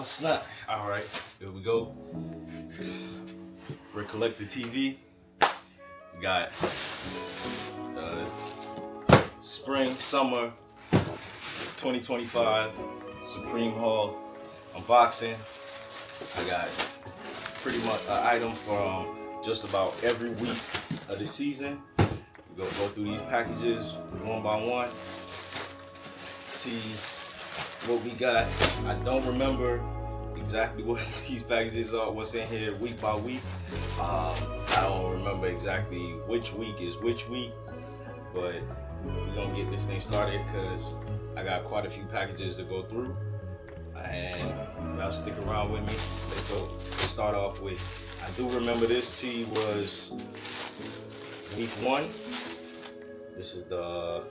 Oh snap. Alright, here we go. Recollect the TV. We got spring, summer 2025 Supreme Haul unboxing. I got pretty much an item from just about every week of the season. We're gonna go through these packages one by one, see what we got. I don't remember exactly what these packages are, what's in here week by week. I don't remember exactly which week is which week, but we're gonna get this thing started because I got quite a few packages to go through, and y'all stick around with me. Let's go. Let's start off with, I do remember this tee was week 1. This is the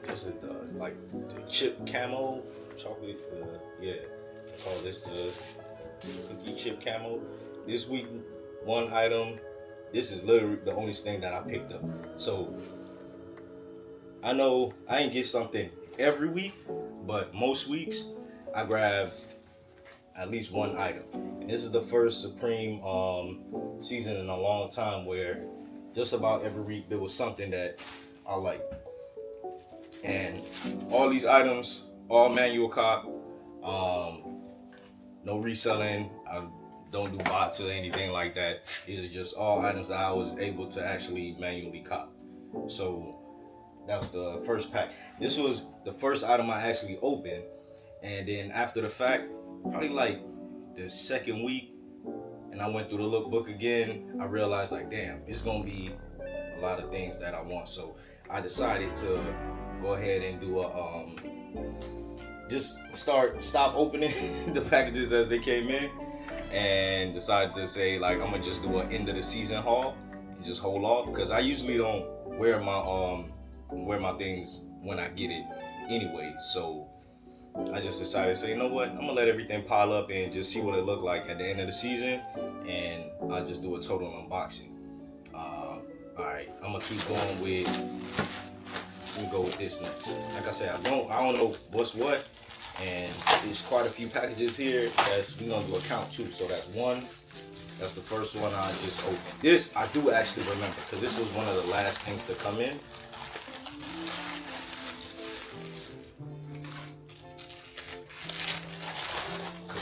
like the chip camo chocolate. Yeah, I call this the cookie chip camo. This week 1 item. This is literally the only thing that I picked up. So I know I ain't get something every week, but most weeks I grab at least 1 item. And this is the first Supreme season in a long time where just about every week there was something that I like. And all these items, all manual cop, no reselling. I don't do bots or anything like that. These are just all items that I was able to actually manually cop. So that was the first pack. This was the first item I actually opened, and then after the fact, probably like the second week, and I went through the lookbook again, I realized like, damn, it's gonna be a lot of things that I want. So I decided to go ahead and do a just stop opening the packages as they came in, and decided to say like, I'm gonna just do an end of the season haul and just hold off, because I usually don't wear my things when I get it anyway. So I just decided to say, you know what, I'm gonna let everything pile up and just see what it looked like at the end of the season, and I'll just do a total unboxing. Alright, I'm gonna keep going with, we'll go with this next. Like I said, I don't know what's what, and there's quite a few packages here that's we're gonna do a count too. So that's 1. That's the first one I just opened. This I do actually remember because this was one of the last things to come in.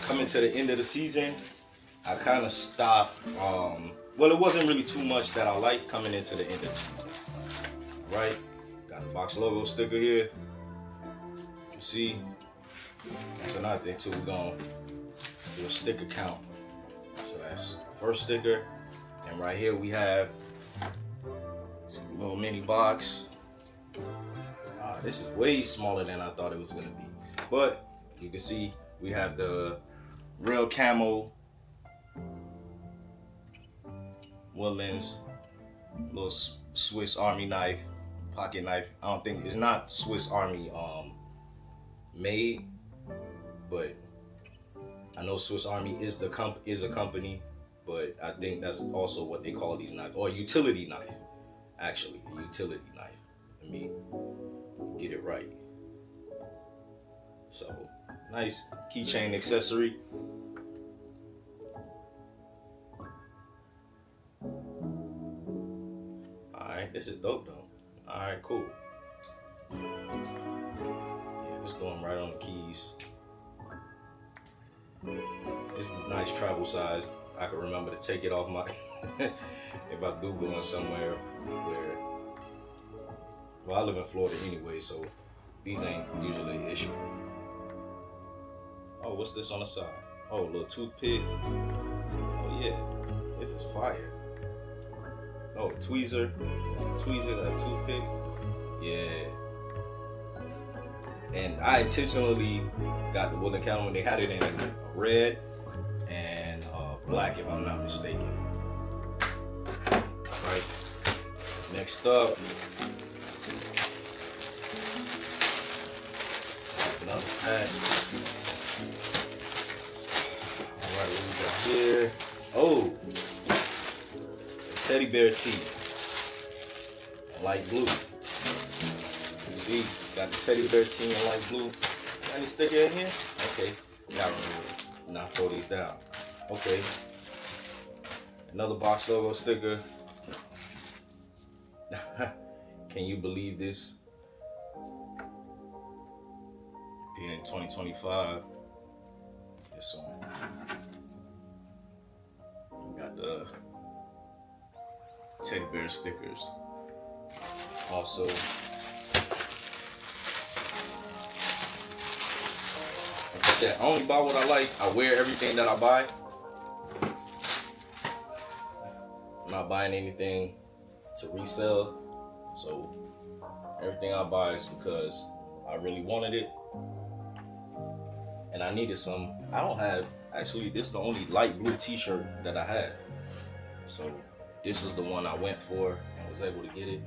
Coming to the end of the season, I kind of stopped. Well, it wasn't really too much that I liked coming into the end of the season. Right? Got the box logo sticker here. You see? That's another thing too. We're gonna do a sticker count. So that's the first sticker, and right here we have a little mini box. This is way smaller than I thought it was gonna be, but you can see we have the real camo women's little Swiss Army knife, pocket knife. I don't think it's not Swiss Army made, but I know Swiss Army is a company, but I think that's also what they call these knives, or utility knife. Actually, a utility knife. Let me get it right. So nice keychain accessory. Alright, this is dope though. Alright, cool. Yeah, it's going right on the keys. This is nice travel size. I can remember to take it off my if I do go somewhere where, well, I live in Florida anyway, so these ain't usually an issue. Oh, what's this on the side? Oh, a little toothpick. Oh yeah, this is fire. Oh, tweezer, that toothpick. Yeah. And I intentionally got the wooden counter when they had it in red and black, if I'm not mistaken. Alright, next up, another pack. Alright, what we got here? Oh, a teddy bear tee, light blue. You see, got the teddy bear tee in light blue. Got any sticker in here? Okay, got one. Now throw these down. Okay. Another box logo sticker. Can you believe this? Being 2025. This one. We got the teddy bear stickers. Also, like I said, I only buy what I like. I wear everything that I buy. I'm not buying anything to resell. So everything I buy is because I really wanted it. And I needed some. I don't have, actually, this is the only light blue t-shirt that I had. So this was the one I went for and was able to get it.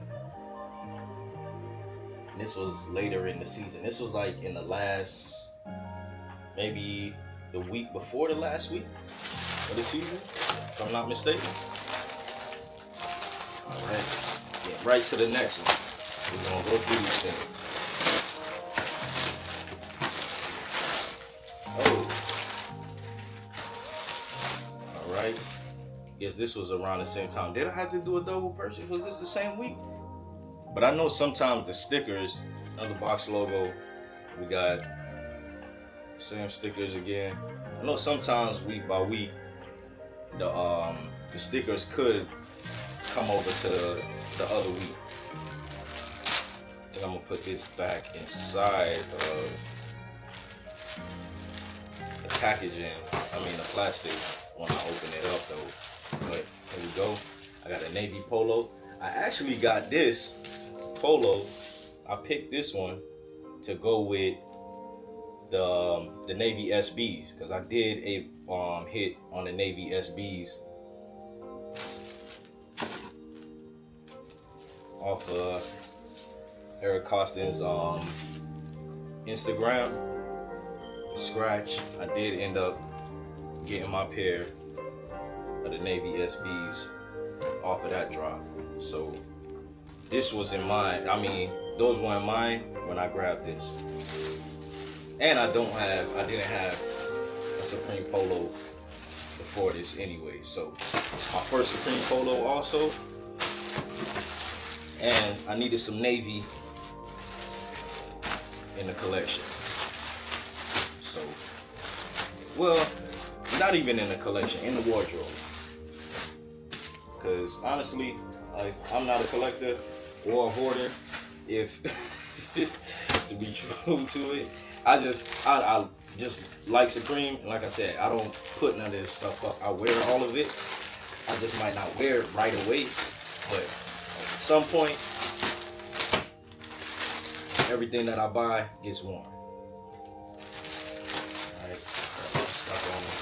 And this was later in the season. This was like in the last, maybe the week before the last week of the season, if I'm not mistaken. All right, get right to the next one. We're gonna go through these things. Oh, all right. Guess this was around the same time. Did I have to do a double purchase? Was this the same week? But I know sometimes the stickers, another box logo, we got same stickers again. I know sometimes week by week, the stickers could come over to the other week. I think I'm gonna put this back inside of the packaging. I mean the plastic when I open it up though. But here we go. I got a navy polo. I actually got this polo. I picked this one to go with the Navy SBs because I did a hit on the Navy SBs off of Eric Costin's Instagram. Scratch. I did end up getting my pair of the Navy SBs off of that drop. So this was in mine. I mean, those were in mine when I grabbed this. And I didn't have a Supreme Polo before this anyway. So it's my first Supreme Polo also. And I needed some navy in the collection. So, well, not even in the collection, in the wardrobe. Because honestly, I'm not a collector or a hoarder. If to be true to it, I just like Supreme. And like I said, I don't put none of this stuff up. I wear all of it. I just might not wear it right away, but at some point, everything that I buy gets worn. Alright, stuck on it.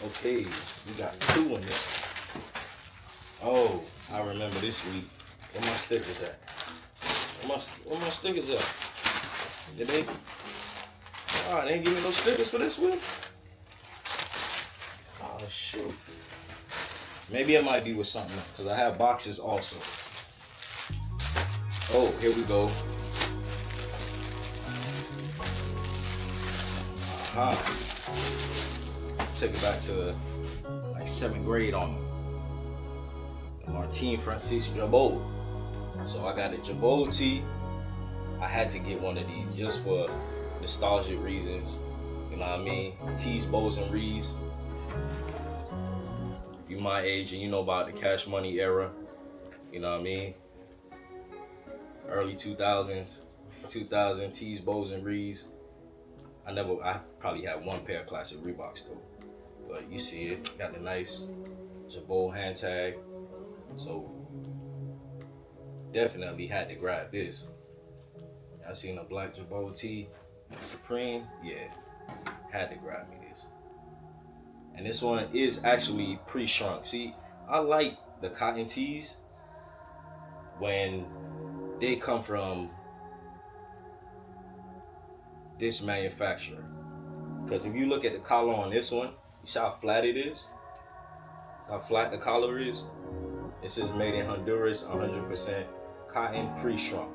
Okay, we got 2 in this one. Oh, I remember this week. Where my stickers at? Where my stickers at? Did they? Oh, they didn't give me no stickers for this week? Oh, shoot. Maybe it might be with something else, because I have boxes also. Oh, here we go. Take it back to like 7th grade on me. The Martin Francis Jabot. So I got a Jabot tee. I had to get one of these just for nostalgic reasons. You know what I mean? Tees, bows, and rees. If you're my age and you know about the Cash Money era, you know what I mean? Early 2000s, 2000 tees, bows, and rees. I probably had one pair of classic Reeboks though. But you see it, got the nice Jabot hand tag. So definitely had to grab this. I seen a black Jabot tee, Supreme, yeah, had to grab me this. And this one is actually pre-shrunk. See, I like the cotton tees when they come from this manufacturer. Because if you look at the collar on this one, you see how flat it is? How flat the collar is? It says made in Honduras, 100% cotton, pre-shrunk.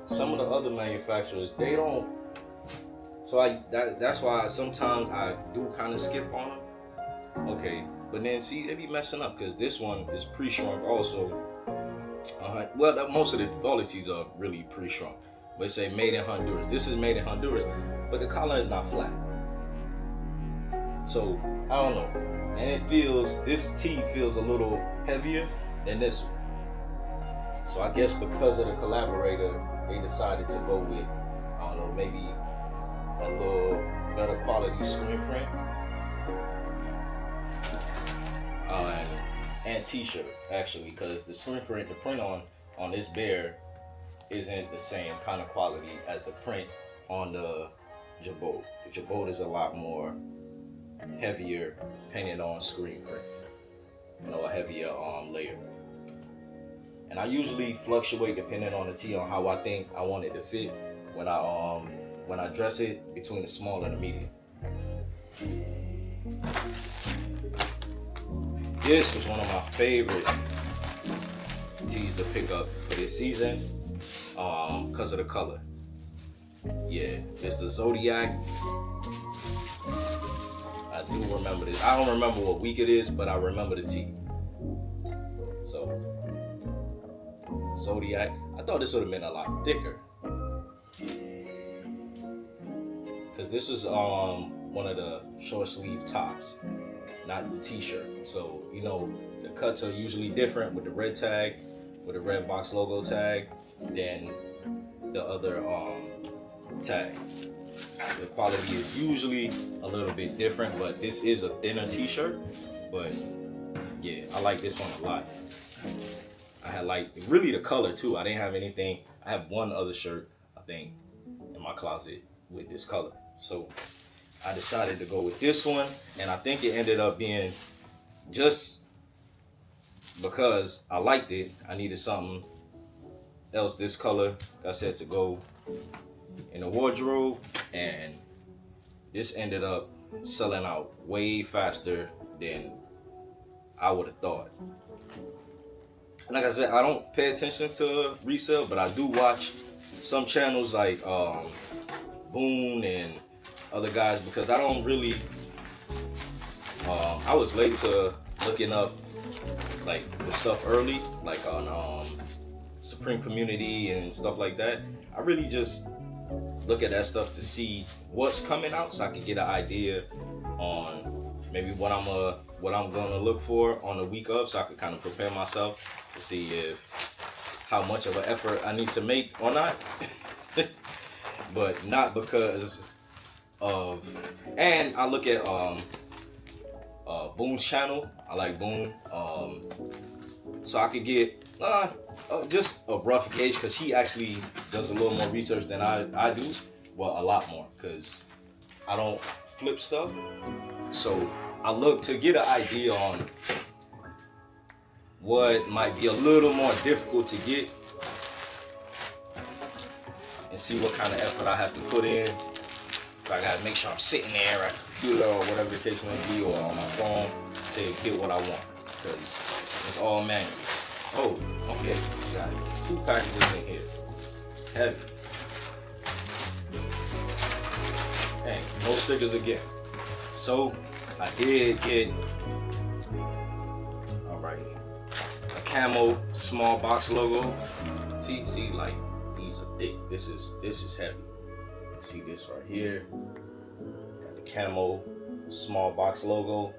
Some of the other manufacturers, they don't So that's why sometimes I do kind of skip on them. Okay, but then see, they be messing up because this one is pre-shrunk also. Well, most of all the tees are really pre-shrunk, but it say made in Honduras. This is made in Honduras, but the collar is not flat. So I don't know, and this tee feels a little heavier than this one. So I guess because of the collaborator, they decided to go with, I don't know, maybe a little better quality screen print and t-shirt actually, because the screen print, the print on this bear isn't the same kind of quality as the print on the jabot. The jabot is a lot more heavier painted on screen print, a heavier layer. And I usually fluctuate depending on the tee on how I think I want it to fit when I dress it between the small and the medium. This was one of my favorite tees to pick up for this season because of the color. Yeah, it's the Zodiac. I do remember this. I don't remember what week it is, but I remember the tee. So, Zodiac. I thought this would have been a lot thicker, because this is one of the short sleeve tops, not the t-shirt. So the cuts are usually different with the red tag, with the red box logo tag, than the other tag. The quality is usually a little bit different, but this is a thinner t-shirt. But yeah, I like this one a lot. I had really the color too. I didn't have anything. I have one other shirt, I think, in my closet with this color. So I decided to go with this one, and I think it ended up being just because I liked it. I needed something else this color, like I said, to go in the wardrobe, and this ended up selling out way faster than I would have thought. Like I said, I don't pay attention to resale, but I do watch some channels like Boone and other guys, because I don't really I was late to looking up like the stuff early, like on Supreme Community and stuff like that. I really just look at that stuff to see what's coming out, so I can get an idea on maybe what I'm gonna look for on the week of, so I can kind of prepare myself to see how much of an effort I need to make or not. But not because of, and I look at Boone's channel. I like Boone, so I could get just a rough gauge, because he actually does a little more research than I do. Well, a lot more, because I don't flip stuff. So I look to get an idea on what might be a little more difficult to get, and see what kind of effort I have to put in. If I gotta make sure I'm sitting there at a computer or whatever the case may be, or on my phone, to get what I want, because it's all manual. Oh, okay, got 2 packages in here. Heavy. Hey, no stickers again. So I did get, alright, a camo small box logo. See, like, these are thick. This is heavy. You see this right here. Got the camo small box logo.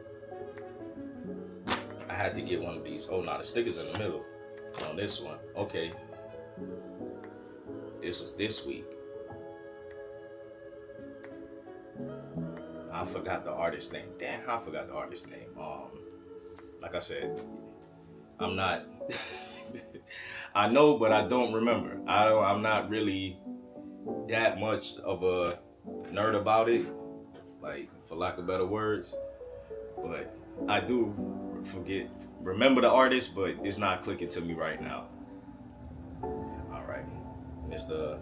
I had to get one of these. Oh, no, the sticker's in the middle on this one. Okay. This was this week. I forgot the artist name. Damn, I forgot the artist name. Like I said, I'm not. I know, but I don't remember. I'm not really that much of a nerd about it, like, for lack of better words. But I do remember the artist, but it's not clicking to me right now. All right, it's the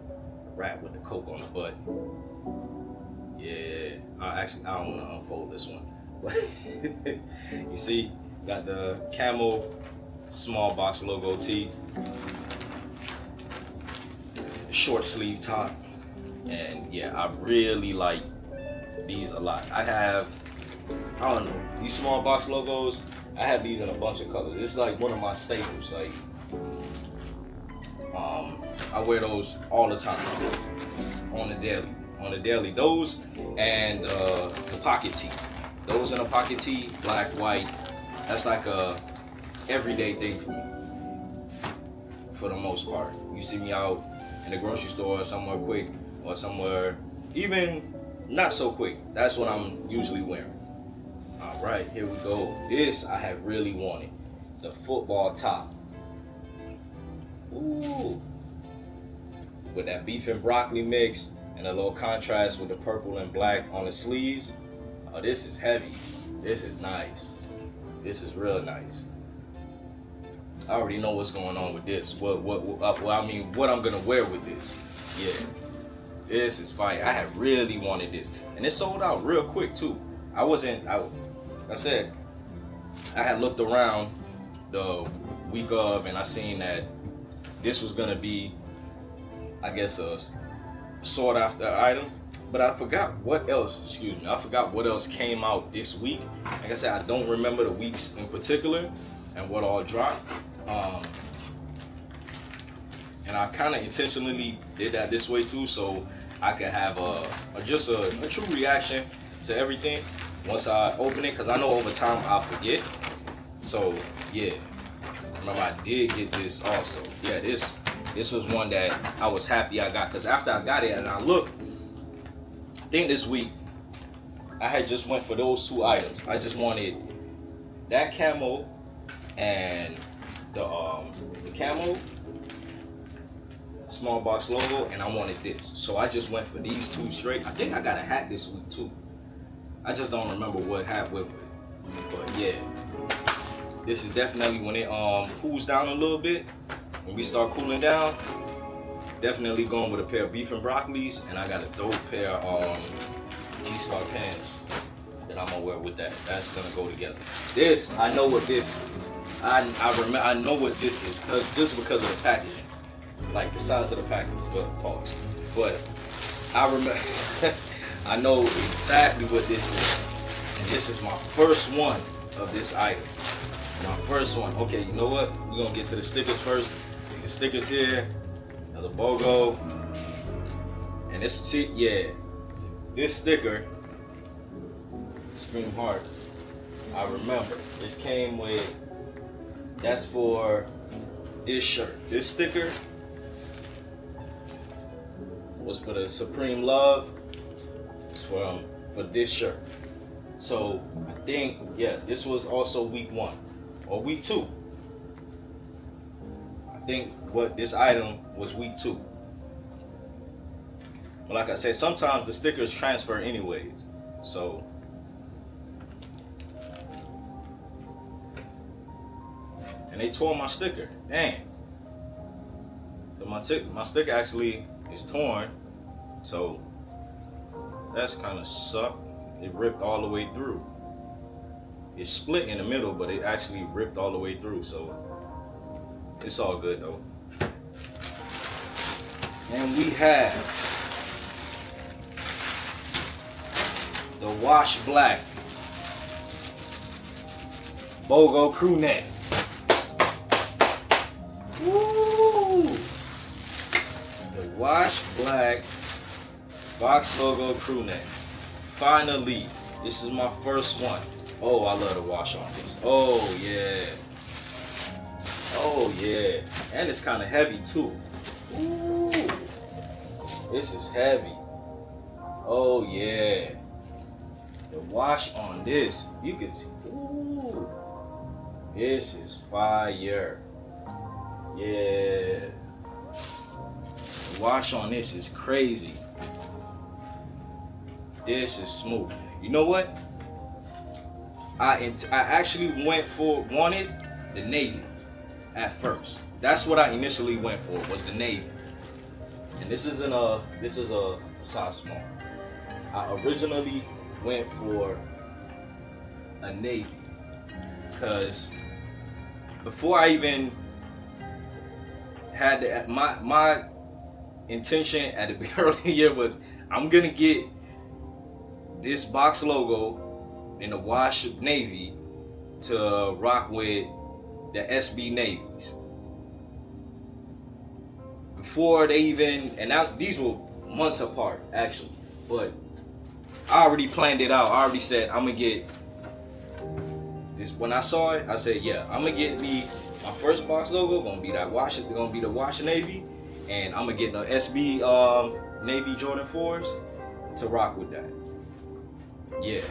rat with the coke on the butt. Yeah, I don't want to unfold this one. You see, got the camo small box logo tee, short sleeve top, And yeah, I really like these a lot. I don't know, these small box logos, I have these in a bunch of colors. It's like one of my staples. Like, I wear those all the time on the daily. Those and the pocket tee. Those in a pocket tee, black, white. That's like a everyday thing for me, for the most part. You see me out in the grocery store somewhere quick or somewhere even not so quick. That's what I'm usually wearing. All right, here we go. This I have really wanted. The football top. Ooh. With that beef and broccoli mix and a little contrast with the purple and black on the sleeves. Oh, this is heavy. This is nice. This is real nice. I already know what's going on with this. What I'm gonna wear with this. Yeah, this is fire. I had really wanted this, and it sold out real quick too. I said I had looked around the week of, and I seen that this was gonna be, I guess, a sought after item. But I forgot what else. Excuse me. I forgot what else came out this week. Like I said, I don't remember the weeks in particular and what all dropped. And I kind of intentionally did that this way too, so I could have a true reaction to everything once I open it, because I know over time I'll forget. So yeah, remember I did get this also. Yeah, this was one that I was happy I got, because after I got it and I looked, I think this week I had just went for those two items. I just wanted that camo and the camo small box logo, and I wanted this. So I just went for these two straight. I think I got a hat this week too. I just don't remember what hat with it. But yeah, this is definitely when it cools down a little bit. When we start cooling down, definitely going with a pair of beef and broccolis, and I got a dope pair of G-Star pants that I'm gonna wear with that. That's gonna go together. This, I know what this is. I know what this is, just because of the packaging. Like the size of the package, but pause. But I remember, I know exactly what this is, and this is my first one of this item. My first one. Okay, you know what? We're gonna get to the stickers first. See the stickers here, another BOGO, and this this sticker, Scream Hard. I remember this came with. That's for this shirt. This sticker was for the Supreme Love. It's for this shirt. So I think, yeah, this was also week 1 or week 2. I think what this item was week 2. But like I said, sometimes the stickers transfer anyways. So and they tore my sticker. Dang. So my sticker actually is torn. So that's kind of sucked. It ripped all the way through. It's split in the middle, but it actually ripped all the way through. So it's all good though. And we have the Wash Black BOGO crew neck. Woo! The Wash Black box logo crew neck. Finally, this is my first one. Oh, I love the wash on this. Oh yeah. Oh yeah. And it's kind of heavy too. Ooh. This is heavy. Oh yeah. The wash on this, you can see. Ooh. This is fire. Yeah. The wash on this is crazy. This is smooth. You know what? I actually wanted the navy at first. That's what I initially went for, was the navy. And this is a size small. I originally went for a navy because before I even had my intention at the early of the year was I'm gonna get this box logo in the wash navy to rock with the SB navies. Before they even, and these were months apart actually, but I already planned it out. I already said I'm gonna get this. When I saw it, I said, yeah, I'm gonna get me my first box logo. Gonna be that wash. Gonna be the wash navy, and I'm gonna get the SB Navy Jordan 4s to rock with that. Yeah,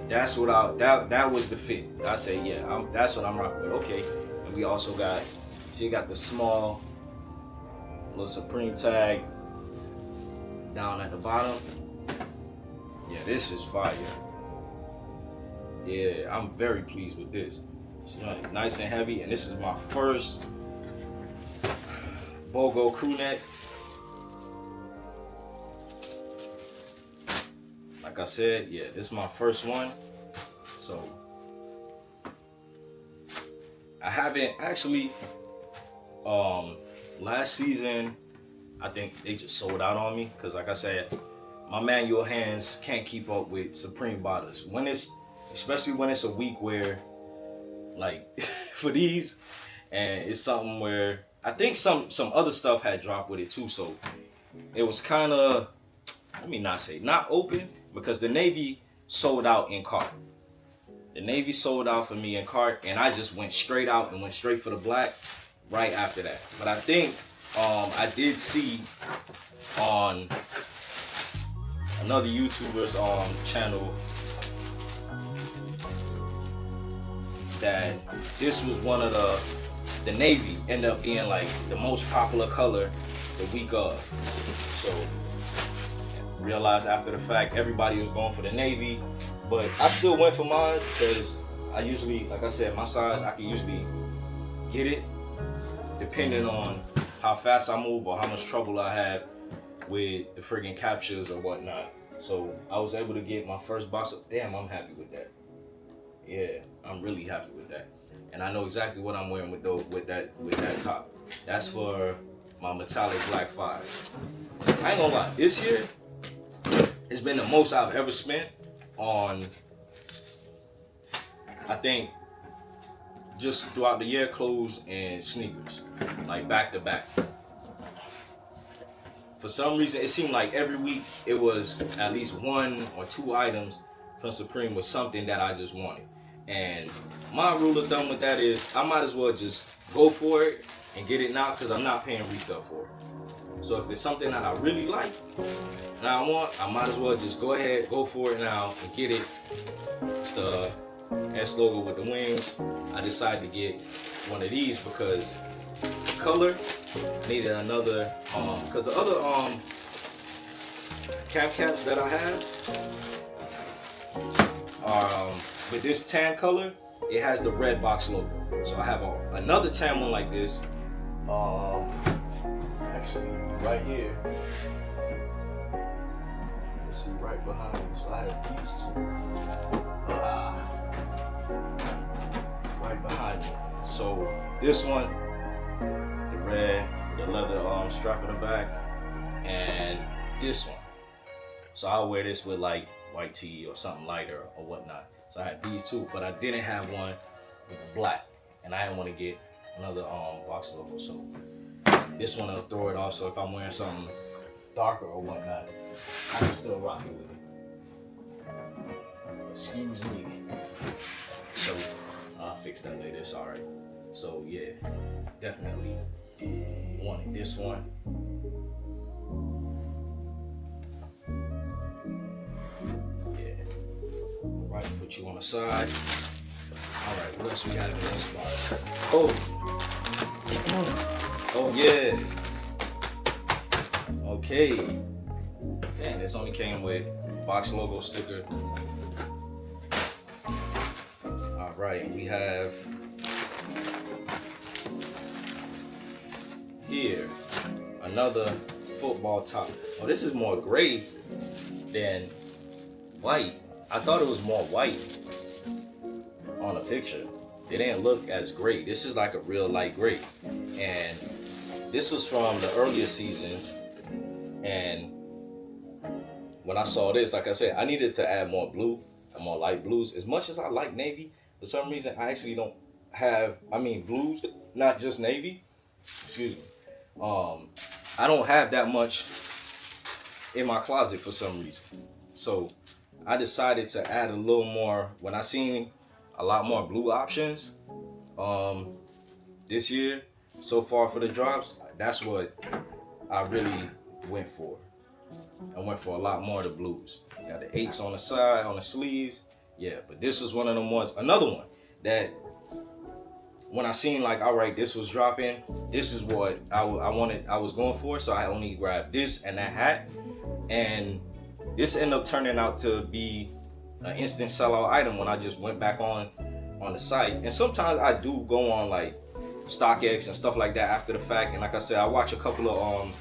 that's what that was the fit. I say, yeah, that's what I'm rocking with. Okay, and we also got, see, you got the small little Supreme tag down at the bottom. Yeah, this is fire. Yeah, I'm very pleased with this. It's nice and heavy, and this is my first BOGO crew neck. Like I said, yeah, this is my first one. So I haven't actually, last season, I think they just sold out on me, because like I said, my manual hands can't keep up with Supreme bottles. When it's, especially when it's a week where, like, for these, and it's something where I think some other stuff had dropped with it too, so it was kind of, let me not say not open, because the navy sold out in cart. The navy sold out for me in cart, and I just went straight out and went straight for the black right after that. But I think I did see on another YouTuber's channel that this was one of the navy ended up being like the most popular color the week of. So realized after the fact everybody was going for the navy, but I still went for mine because I usually, like I said, my size, I can usually get it depending on how fast I move or how much trouble I have with the friggin' captures or whatnot. So I was able to get my first box of, damn, I'm happy with that. Yeah, I'm really happy with that. And I know exactly what I'm wearing with that top. That's for my metallic black 5s. I ain't gonna lie, this year, it's been the most I've ever spent on, I think, just throughout the year, clothes and sneakers, like back to back. For some reason, it seemed like every week it was at least 1 or 2 items from Supreme was something that I just wanted. And my rule of thumb with that is I might as well just go for it and get it now, because I'm not paying resale for it. So if it's something that I really like and I want, I might as well just go ahead, go for it now and get it. It's the S logo with the wings. I decided to get one of these because the color needed another, because the other cap caps that I have are with this tan color, it has the red box logo. So I have another tan one like this, actually right here. You see right behind me. So I have these two right behind me. So this one, the red, the leather strap in the back, and this one. So I'll wear this with like white tee or something lighter or whatnot. So I had these two, but I didn't have one with black, and I didn't want to get another box logo. So this one will throw it off. So if I'm wearing something darker or whatnot, I can still rock it with it. Excuse me. So I'll fix that later. It's alright. So yeah, definitely wanted this one. Right, put you on the side. Alright, what else we got in this box? Oh yeah. Okay. Damn, this only came with box logo sticker. Alright, we have here another football top. Oh, this is more gray than white. I thought it was more white on a picture. It didn't look as gray. This is like a real light gray. And this was from the earlier seasons, and when I saw this, like I said, I needed to add more blue and more light blues. As much as I like navy, for some reason I actually don't have, I mean blues, not just navy, excuse me. I don't have that much in my closet for some reason. So I decided to add a little more when I seen a lot more blue options this year so far for the drops. That's what I really went for. I went for a lot more of the blues. Got the 8s on the side, on the sleeves. Yeah, but this was one of them ones. Another one that when I seen like, all right, this was dropping, this is what I was going for. So I only grabbed this and that hat. And this ended up turning out to be an instant sellout item when I just went back on the site. And sometimes I do go on like StockX and stuff like that after the fact. And like I said, I watch a couple of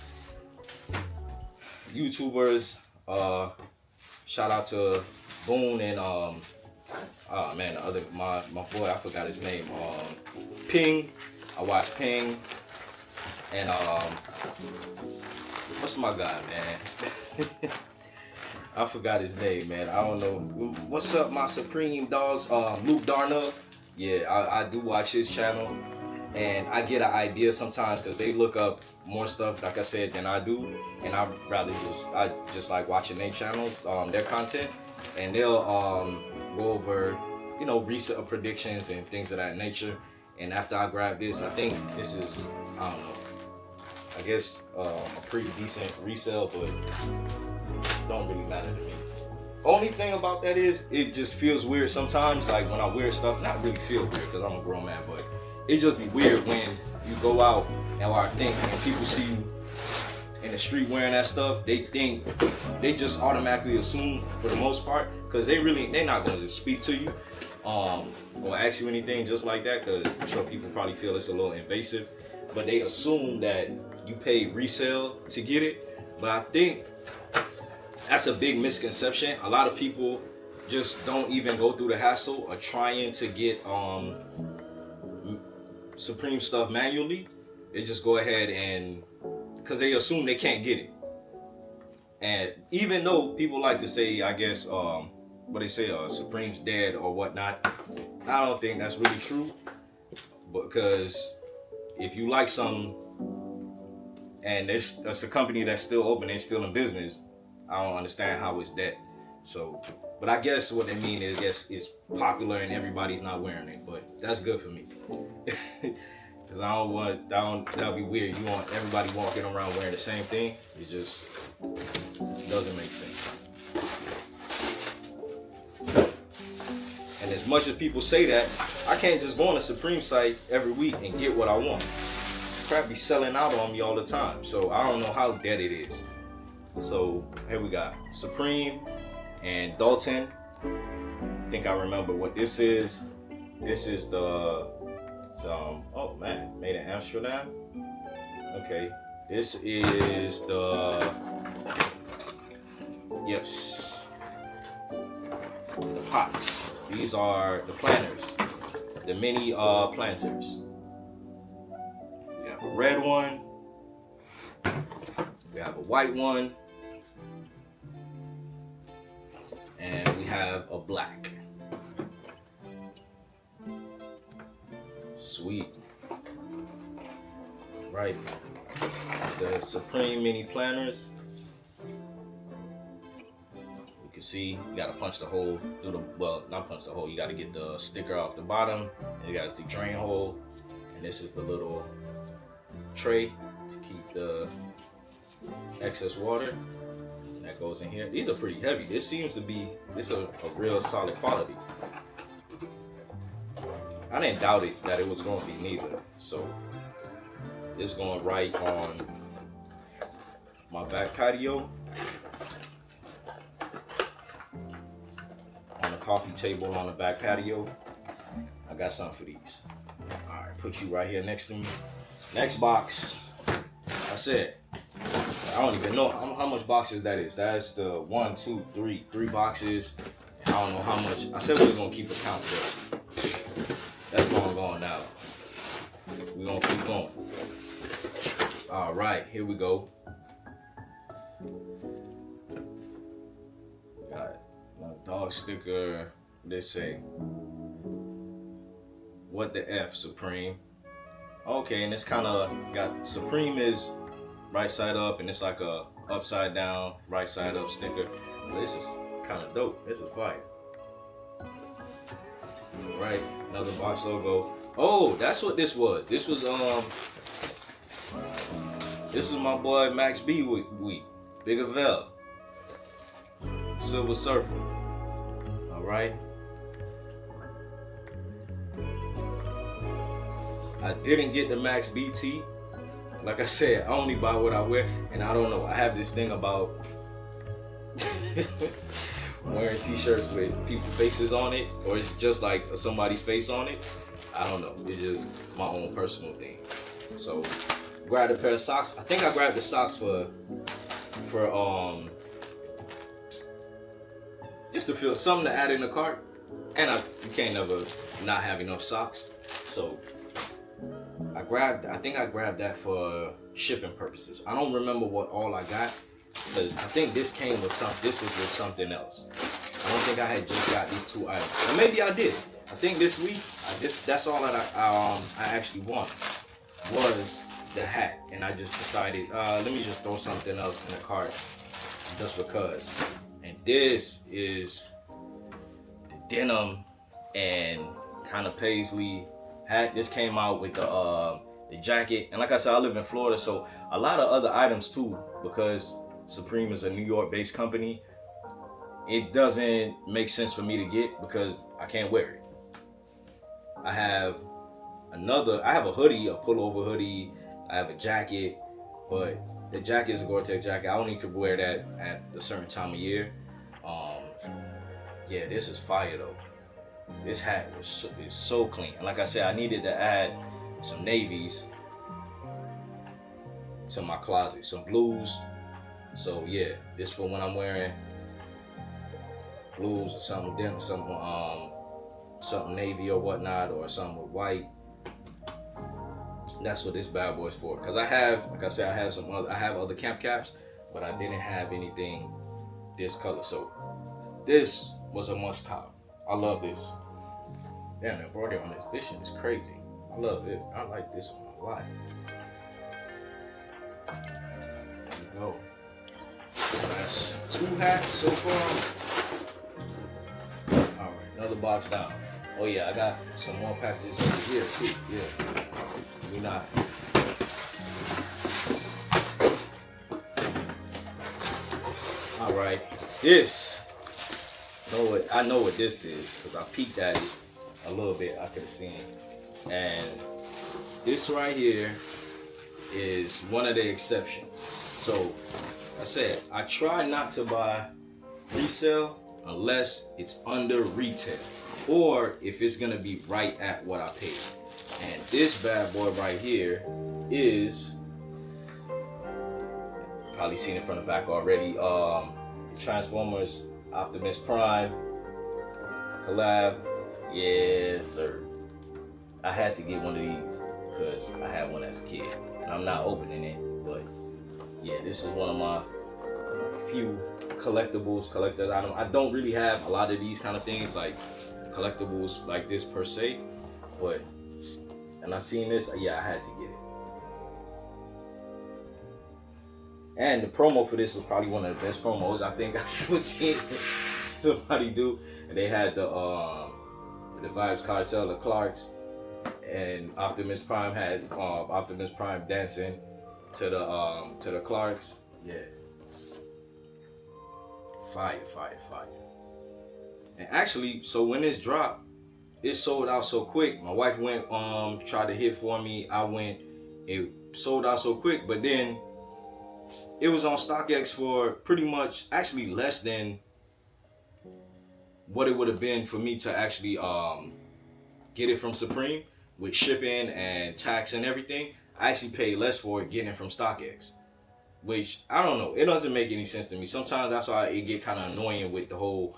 YouTubers. Shout out to Boone and oh man, the other my boy, I forgot his name. Ping. I watch Ping and what's my guy, man? I forgot his name, man. I don't know. What's up, my Supreme dogs? Luke Darnell. Yeah, I do watch his channel, and I get an idea sometimes because they look up more stuff, like I said, than I do, and I just like watching their channels, their content, and they'll go over, you know, resale predictions and things of that nature. And after I grab this, I think this is, I don't know, I guess a pretty decent resale, but don't really matter to me. Only thing about that is it just feels weird sometimes, like when I wear stuff, not really feel weird because I'm a grown man, but it just be weird when you go out and I think and people see you in the street wearing that stuff, they just automatically assume for the most part, because they're not going to just speak to you or ask you anything just like that, because I'm sure people probably feel it's a little invasive, but they assume that you paid resale to get it. But I think that's a big misconception. A lot of people just don't even go through the hassle of trying to get Supreme stuff manually. They just go ahead and, because they assume they can't get it. And even though people like to say, I guess, what they say, Supreme's dead or whatnot, I don't think that's really true. Because if you like something and it's a company that's still open and still in business, I don't understand how it's dead. So, but I guess what they mean is, yes, it's popular and everybody's not wearing it, but that's good for me. Because that'll be weird. You want everybody walking around wearing the same thing. It just doesn't make sense. And as much as people say that, I can't just go on the Supreme site every week and get what I want. Crap be selling out on me all the time. So I don't know how dead it is. So here we got Supreme and Dalton. I think I remember what this is. This is the oh man, made in Amsterdam. Okay, this is the, yes, the pots. These are the planters, the mini planters. We have a red one. We have a white one. And we have a black. Sweet. Right. It's the Supreme mini planters. You can see you gotta punch the hole through the, well, not punch the hole, you gotta get the sticker off the bottom. And you got the drain hole. And this is the little tray to keep the excess water. That goes in here. These are pretty heavy. This seems to be, it's a real solid quality. I didn't doubt it that it was going to be neither. So this going right on my back patio, on the coffee table on the back patio. I got something for these. All right, put you right here next to me. Next box. That's it. I don't even know how much boxes that is. That's the 1, 2, 3 boxes. And I don't know how much. I said we were gonna keep a count, but that's going on now. We're gonna keep going. All right, here we go. Got my dog sticker. They say, "What the F, Supreme?" Okay, and it's kind of got Supreme is right side up, and it's like a upside down, right side up sticker. Well, this is kind of dope. This is fire. Right, another box logo. Oh, that's what this was. This was my boy Max B week. Big Avell. Silver Surfer. All right. I didn't get the Max BT. Like I said, I only buy what I wear, and I don't know. I have this thing about wearing t-shirts with people's faces on it, or it's just like somebody's face on it. I don't know. It's just my own personal thing. So, grabbed a pair of socks. I think I grabbed the socks for just to feel something to add in the cart, and you can't never not have enough socks. So I think I grabbed that for shipping purposes. I don't remember what all I got, because I think this came with this was with something else. I don't think I had just got these two items. Or maybe I did. I think this week, that's all that I actually wanted was the hat, and I just decided, let me just throw something else in the cart just because. And this is the denim and kind of paisley hat. This came out with the jacket, and like I said, I live in Florida, so a lot of other items too, because Supreme is a New York based company. It doesn't make sense for me to get because I can't wear it. I have a hoodie, a pullover hoodie. I have a jacket, but the jacket is a Gore-Tex jacket. I only could wear that at a certain time of year. Yeah, this is fire though. This hat is so clean. And like I said, I needed to add some navies to my closet, some blues. So yeah, this for when I'm wearing blues or something different, something navy or whatnot, or something with white. That's what this bad boy's for. Cause I have, like I said, I have other camp caps, but I didn't have anything this color. So this was a must have. I love this. Damn, the embroidery on this. This shit is crazy. I love this. I like this one a lot. There we go. That's 2 hats so far. Alright, another box down. Oh yeah, I got some more packages over here too. Yeah. We not. Alright. This. I know what this is because I peeked at it a little bit. I could have seen it. And this right here is one of the exceptions. So I said I try not to buy resale unless it's under retail, or if it's gonna be right at what I paid. And this bad boy right here is, probably seen it from the back already, Transformers Optimus Prime collab. Yes sir. I had to get one of these because I had one as a kid, and I'm not opening it, but yeah, this is one of my few collected items. I don't really have a lot of these kind of things, like collectibles like this per se, but and I seen this, yeah, I had to get it. And the promo for this was probably one of the best promos I think I've ever seen somebody do. And they had the Vibes Cartel, the Clarks, and Optimus Prime had Optimus Prime dancing to the Clarks. Yeah. Fire. And actually, so when this dropped, it sold out so quick. My wife went tried to hit for me. It sold out so quick, but then it was on StockX for pretty much actually less than what it would have been for me to actually get it from Supreme with shipping and tax and everything. I actually paid less for it getting it from StockX, which I don't know. It doesn't make any sense to me. Sometimes that's why it get kind of annoying with the whole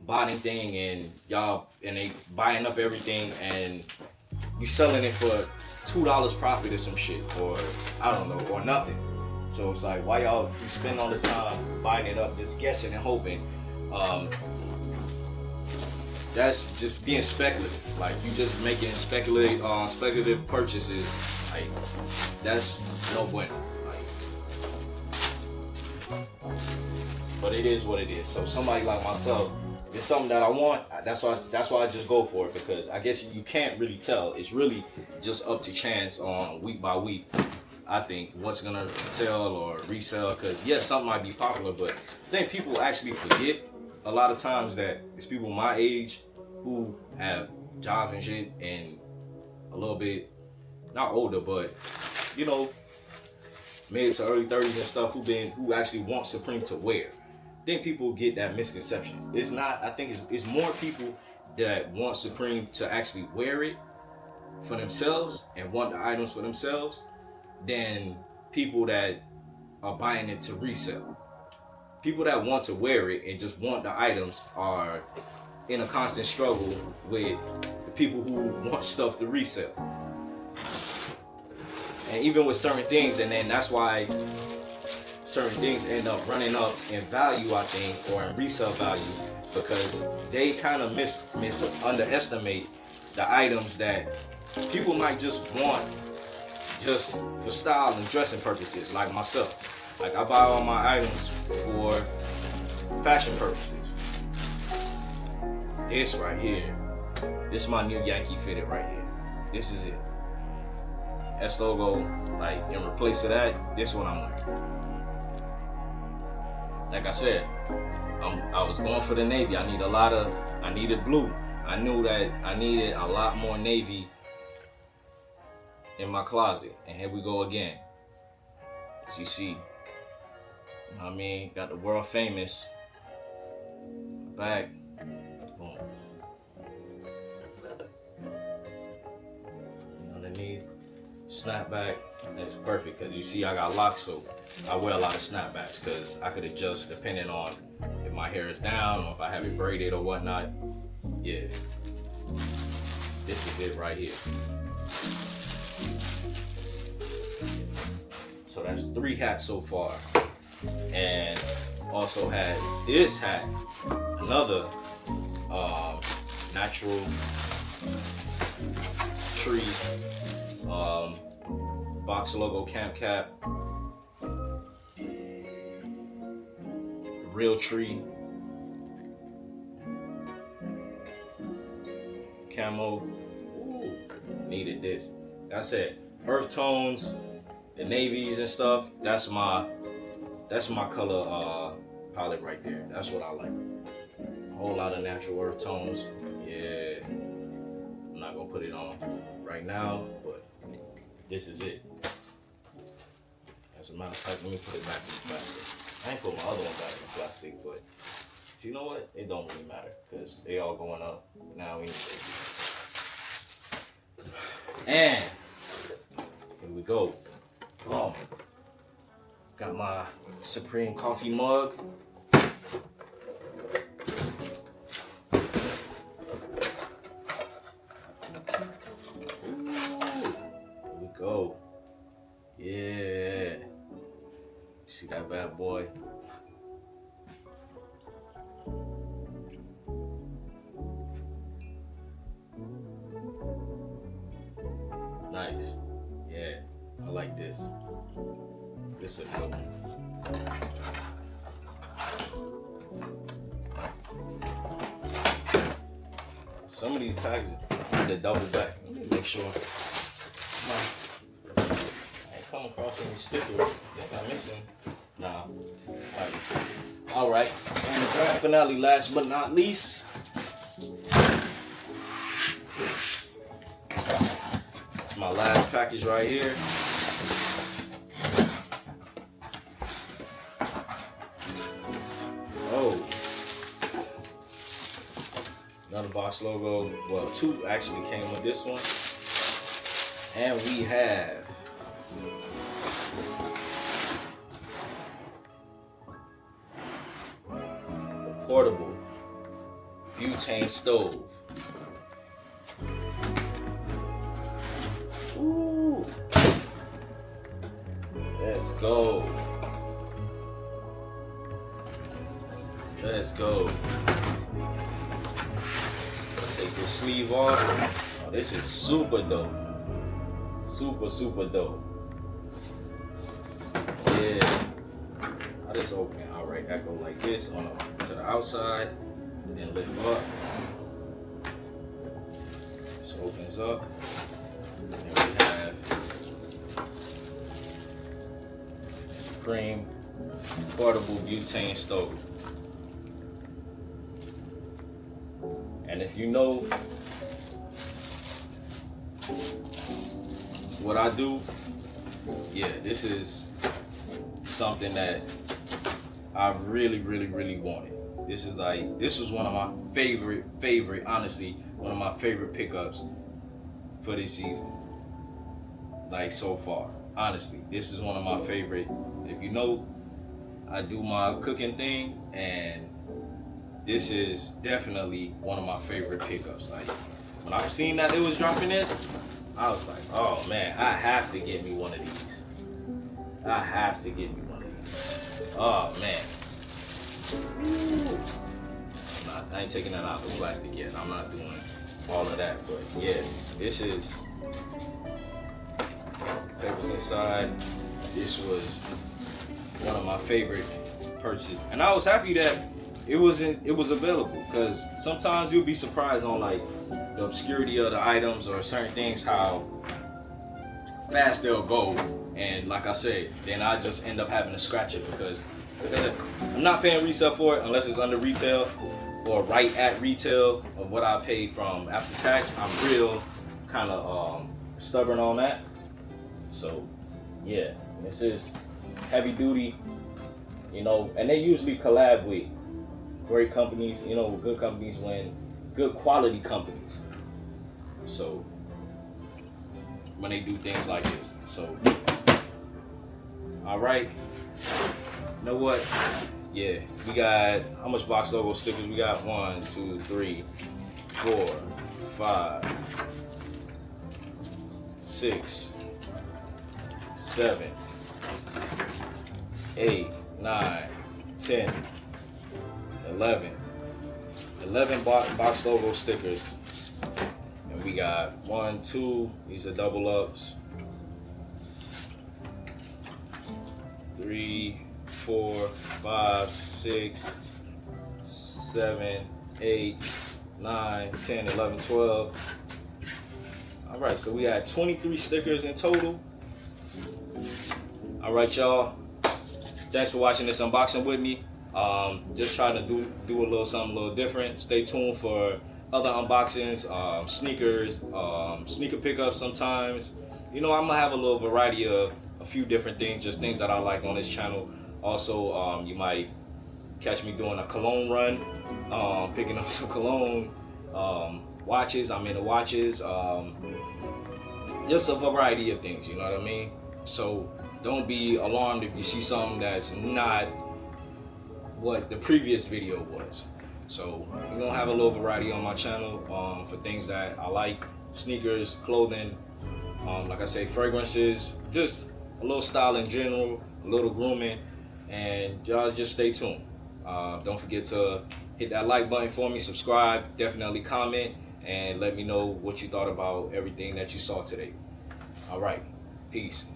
botting thing and y'all and they buying up everything and you selling it for $2 profit or some shit, or I don't know, or nothing. So it's like, why y'all spend all this time buying it up, just guessing and hoping? That's just being speculative. Like, you just making speculative purchases. Like, that's no bueno. Like, but it is what it is. So somebody like myself, if it's something that I want, that's why I just go for it, because I guess you can't really tell. It's really just up to chance on week by week. I think what's gonna sell or resell, because yes, something might be popular, but I think people actually forget a lot of times that it's people my age who have jobs and shit, and a little bit, not older, but you know, mid to early 30s and stuff, who actually want Supreme to wear. I think people get that misconception. It's not. I think it's more people that want Supreme to actually wear it for themselves and want the items for themselves, than people that are buying it to resell. People that want to wear it and just want the items are in a constant struggle with the people who want stuff to resell. And even with certain things, and then that's why certain things end up running up in value, I think, or in resale value, because they kind of underestimate the items that people might just want just for style and dressing purposes, like myself. Like, I buy all my items for fashion purposes. This right here, this is my new Yankee fitted right here. This is it. S logo, like, in replace of that, this one I'm wearing. Like I said, I was going for the navy. I needed blue. I knew that I needed a lot more navy in my closet, and here we go again. As you see, you know what I mean, got the world famous bag. Boom. Underneath, snapback. That's perfect, because you see I got locks, so I wear a lot of snapbacks because I could adjust depending on if my hair is down or if I have it braided or whatnot. Yeah, this is it right here. So that's 3 hats so far, and also had this hat, another natural tree box logo camp cap, real tree camo. Ooh, needed this. Like I said, earth tones, the navies and stuff, that's my color palette right there. That's what I like. A whole lot of natural earth tones. Yeah, I'm not gonna put it on right now, but this is it. As a matter of fact, let me put it back in the plastic. I ain't put my other one back in the plastic, but you know what? It don't really matter, because they all going up now anyway. And here we go. Oh, got my Supreme coffee mug. Ooh, here we go. Yeah. See that bad boy? Nice. Yeah, I like this. This is a good one. Some of these packages, they double back. Let me make sure. I ain't come across any stickers. I think I'm missing. Nah. Alright. And the grand finale, last but not least. It's my last package right here. Oh. Another box logo. Well, 2 actually came with this one. And we have the portable butane stove. Ooh. Let's go. Let's go. Take this sleeve off. Oh, this is super dope. Super dope. Yeah. I just open it. Alright, that go like this to the outside. And then lift up. This opens up. And we have Supreme portable butane stove. And if you know what I do, yeah, this is something that I really wanted. This was one of my favorite, honestly, one of my favorite pickups for this season. Like so far, honestly, this is one of my favorite. If you know, I do my cooking thing, and this is definitely one of my favorite pickups. Like when I've seen that it was dropping this, I was like, oh man, I have to get me one of these. I have to get me one of these. Oh man. I ain't taking that out of the plastic yet. I'm not doing all of that, but yeah, this is papers inside. This was one of my favorite purchases, and I was happy that it was available, because sometimes you'll be surprised on like the obscurity of the items or certain things, how fast they'll go, and like I said, then I just end up having to scratch it because I'm not paying resale for it unless it's under retail or right at retail of what I paid from after tax. I'm real kind of stubborn on that. So yeah, this is heavy duty, you know, and they usually collab with great companies, you know, good companies, when good quality companies. So when they do things like this. So all right, you know what? Yeah, we got how much box logo stickers? We got 1, 2, 3, 4, 5, 6, 7, 8, 9, 10, 11 box logo stickers. And we got 1, 2, these are double ups, 3, 4, 5, 6, 7, 8, 9, 10, 11, 12. All right, so we got 23 stickers in total. All right, y'all. Thanks for watching this unboxing with me. Just trying to do a little something a little different. Stay tuned for other unboxings, sneakers, sneaker pickups sometimes. You know, I'm gonna have a little variety of a few different things, just things that I like on this channel. Also, you might catch me doing a cologne run, picking up some cologne, watches. I'm into watches, just a variety of things, you know what I mean? So don't be alarmed if you see something that's not what the previous video was. So we're gonna have a little variety on my channel for things that I like: sneakers, clothing, like I say, fragrances, just a little style in general, a little grooming, and y'all just stay tuned. Don't forget to hit that like button for me, subscribe, definitely comment, and let me know what you thought about everything that you saw today. All right, peace.